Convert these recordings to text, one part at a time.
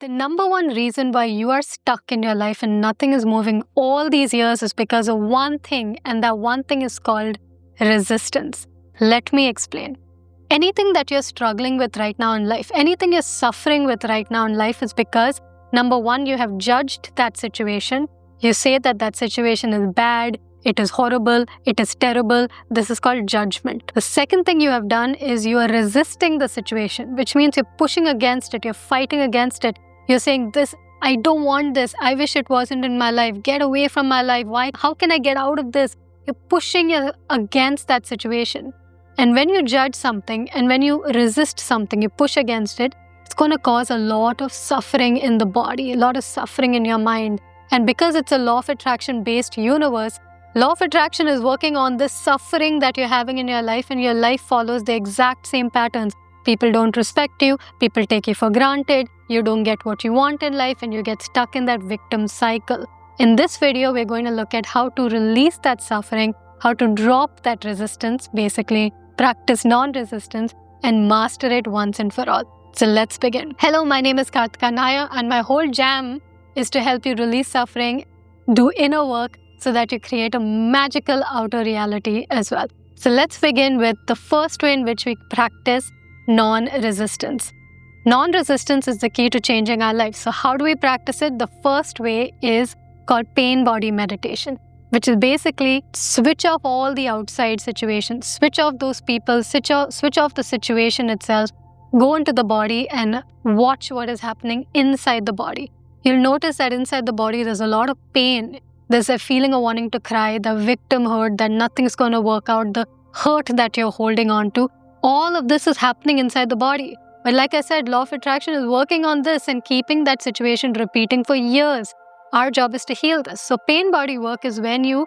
The number one reason why you are stuck in your life and nothing is moving all these years is because of one thing, and that one thing is called resistance. Let me explain. Anything that you're struggling with right now in life, anything you're suffering with right now in life is because, number one, you have judged that situation. You say that that situation is bad, it is horrible, it is terrible. This is called judgment. The second thing you have done is you are resisting the situation, which means you're pushing against it, you're fighting against it. You're saying, I don't want this. I wish it wasn't in my life. Get away from my life. Why? How can I get out of this? You're pushing against that situation. And when you judge something and when you resist something, you push against it, it's going to cause a lot of suffering in the body, a lot of suffering in your mind. And because it's a law of attraction based universe, law of attraction is working on this suffering that you're having in your life, and your life follows the exact same patterns. People don't respect you, people take you for granted, you don't get what you want in life, and you get stuck in that victim cycle. In this video, we're going to look at how to release that suffering, how to drop that resistance, basically practice non-resistance and master it once and for all. So let's begin. Hello, my name is Kartika Naya, and my whole jam is to help you release suffering, do inner work, so that you create a magical outer reality as well. So let's begin with the first way in which we practice non-resistance. Non-resistance is the key to changing our life. So how do we practice it? The first way is called pain body meditation, which is basically switch off all the outside situations, switch off those people, switch off the situation itself, go into the body and watch what is happening inside the body. You'll notice that inside the body there's a lot of pain. There's a feeling of wanting to cry, the victimhood, that nothing's going to work out, the hurt that you're holding on to. All of this is happening inside the body. But like I said, law of attraction is working on this and keeping that situation repeating for years. Our job is to heal this. So pain body work is when you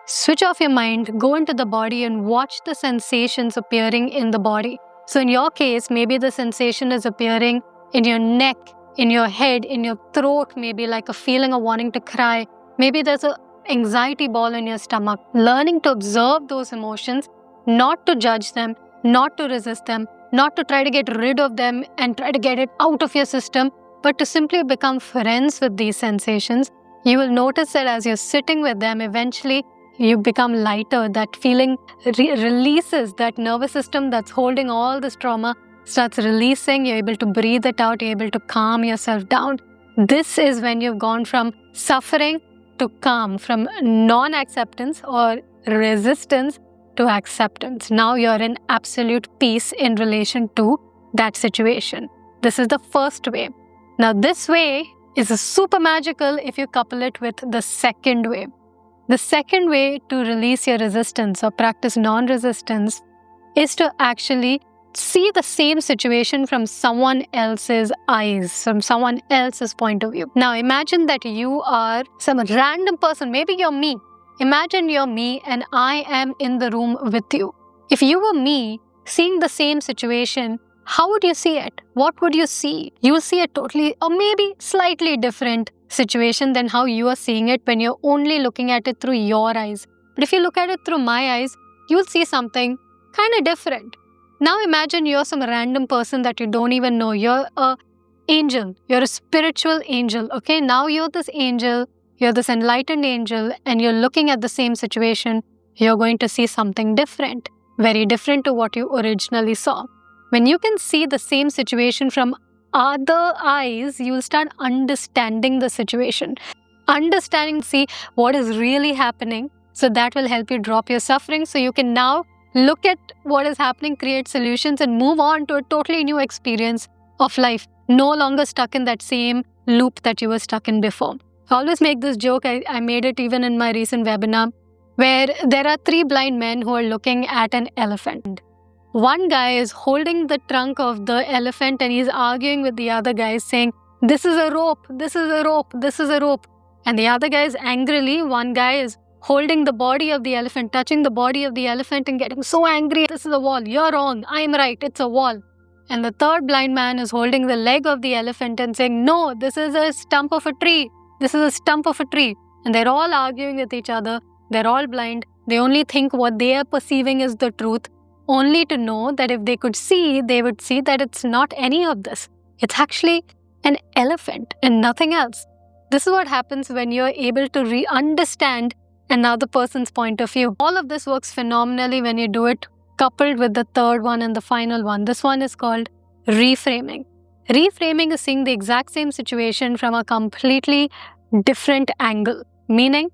switch off your mind, go into the body and watch the sensations appearing in the body. So in your case, maybe the sensation is appearing in your neck, in your head, in your throat, maybe like a feeling of wanting to cry. Maybe there's an anxiety ball in your stomach. Learning to observe those emotions, not to judge them, not to resist them, not to try to get rid of them and try to get it out of your system, but to simply become friends with these sensations. You will notice that as you're sitting with them, eventually you become lighter. That feeling releases, that nervous system that's holding all this trauma starts releasing. You're able to breathe it out. You're able to calm yourself down. This is when you've gone from suffering to calm, from non-acceptance or resistance to acceptance. Now you're in absolute peace in relation to that situation. This is the first way. Now this way is super magical if you couple it with the second way. The second way to release your resistance or practice non-resistance is to actually see the same situation from someone else's eyes, from someone else's point of view. Now imagine that you are some random person, maybe you're me. Imagine you're me and I am in the room with you. If you were me, seeing the same situation, how would you see it? What would you see? You will see a totally or maybe slightly different situation than how you are seeing it when you're only looking at it through your eyes. But if you look at it through my eyes, you'll see something kind of different. Now imagine you're some random person that you don't even know. You're an angel. You're a spiritual angel. Okay, now you're this angel. You're this enlightened angel and you're looking at the same situation. You're going to see something different, very different to what you originally saw. When you can see the same situation from other eyes, you'll start understanding the situation. Understanding, see what is really happening. So that will help you drop your suffering. So you can now look at what is happening, create solutions and move on to a totally new experience of life. No longer stuck in that same loop that you were stuck in before. I always make this joke, I made it even in my recent webinar, where there are 3 blind men who are looking at an elephant. One guy is holding the trunk of the elephant and he's arguing with the other guy saying, this is a rope, this is a rope, this is a rope. And the other guy is angrily, one guy is holding the body of the elephant, touching the body of the elephant and getting so angry. This is a wall, you're wrong, I'm right, it's a wall. And the third blind man is holding the leg of the elephant and saying, no, this is a stump of a tree. This is a stump of a tree. And they're all arguing with each other. They're all blind. They only think what they are perceiving is the truth, only to know that if they could see, they would see that it's not any of this. It's actually an elephant and nothing else. This is what happens when you're able to understand another person's point of view. All of this works phenomenally when you do it coupled with the third one and the final one. This one is called reframing. Reframing is seeing the exact same situation from a completely different angle. Meaning,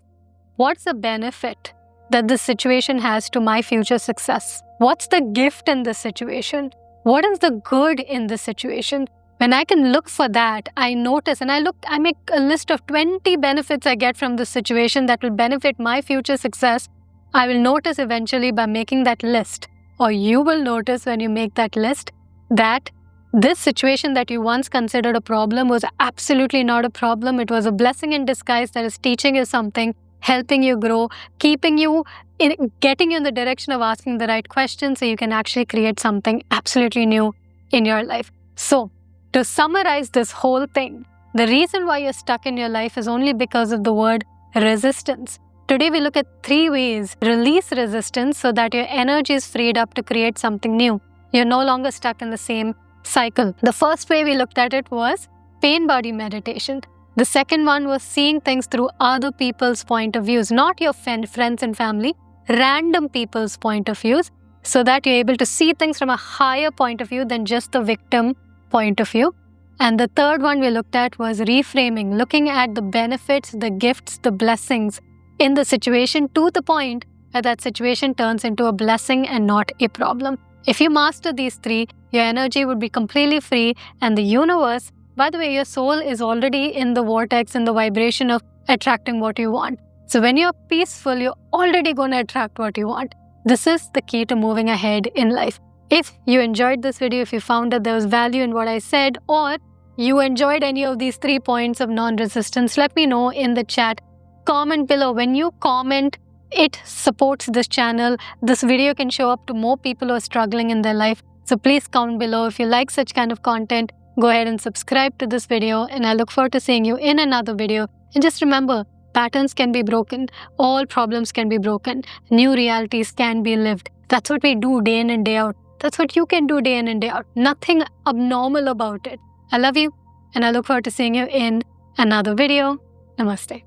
what's the benefit that this situation has to my future success? What's the gift in this situation? What is the good in this situation? When I can look for that, I notice and I make a list of 20 benefits I get from this situation that will benefit my future success. I will notice eventually by making that list, or you will notice when you make that list, that this situation that you once considered a problem was absolutely not a problem. It was a blessing in disguise that is teaching you something, helping you grow, getting you in the direction of asking the right questions so you can actually create something absolutely new in your life. So, to summarize this whole thing, the reason why you're stuck in your life is only because of the word resistance. Today we look at 3 ways. Release resistance so that your energy is freed up to create something new. You're no longer stuck in the same cycle. The first way we looked at it was pain body meditation. The second one was seeing things through other people's point of views, not your friends and family, random people's point of views, so that you're able to see things from a higher point of view than just the victim point of view. And the third one we looked at was reframing, looking at the benefits, the gifts, the blessings in the situation to the point where that situation turns into a blessing and not a problem. If you master these 3, your energy would be completely free, and the universe, by the way, your soul is already in the vortex, in the vibration of attracting what you want. So when you're peaceful, you're already going to attract what you want. This is the key to moving ahead in life. If you enjoyed this video, if you found that there was value in what I said, or you enjoyed any of these 3 points of non-resistance, let me know in the chat. Comment below. When you comment, it supports this channel. This video can show up to more people who are struggling in their life. So please comment below. If you like such kind of content, go ahead and subscribe to this video, and I look forward to seeing you in another video. And just remember, patterns can be broken. All problems can be broken. New realities can be lived. That's what we do day in and day out. That's what you can do day in and day out. Nothing abnormal about it. I love you, and I look forward to seeing you in another video. Namaste.